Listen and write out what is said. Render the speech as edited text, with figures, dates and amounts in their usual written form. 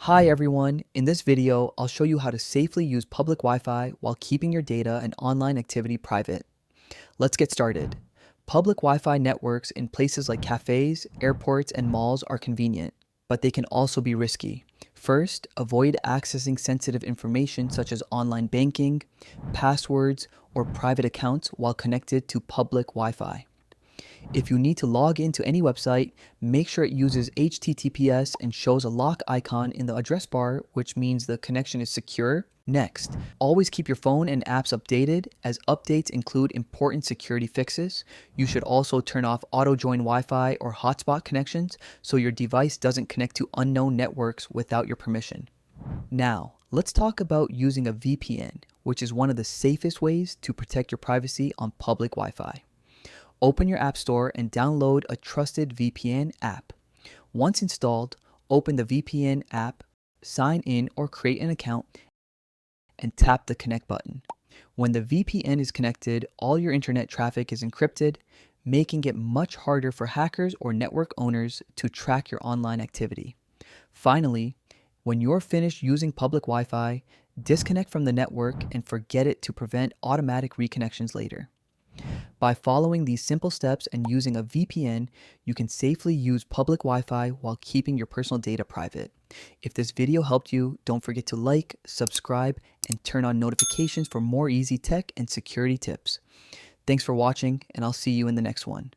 Hi everyone, in this video, I'll show you how to safely use public Wi-Fi while keeping your data and online activity private. Let's get started. Public Wi-Fi networks in places like cafes, airports, and malls are convenient, but they can also be risky. First, avoid accessing sensitive information such as online banking, passwords, or private accounts while connected to public Wi-Fi. If you need to log into any website, make sure it uses HTTPS and shows a lock icon in the address bar, which means the connection is secure. Next, always keep your phone and apps updated, as updates include important security fixes. You should also turn off auto-join Wi-Fi or hotspot connections so your device doesn't connect to unknown networks without your permission. Now, let's talk about using a VPN, which is one of the safest ways to protect your privacy on public Wi-Fi. Open your App Store and download a trusted VPN app. Once installed, open the VPN app, sign in or create an account, and tap the connect button. When the VPN is connected, all your internet traffic is encrypted, making it much harder for hackers or network owners to track your online activity. Finally, when you're finished using public Wi-Fi, disconnect from the network and forget it to prevent automatic reconnections later. By following these simple steps and using a VPN, you can safely use public Wi-Fi while keeping your personal data private. If this video helped you, don't forget to like, subscribe, and turn on notifications for more easy tech and security tips. Thanks for watching, and I'll see you in the next one.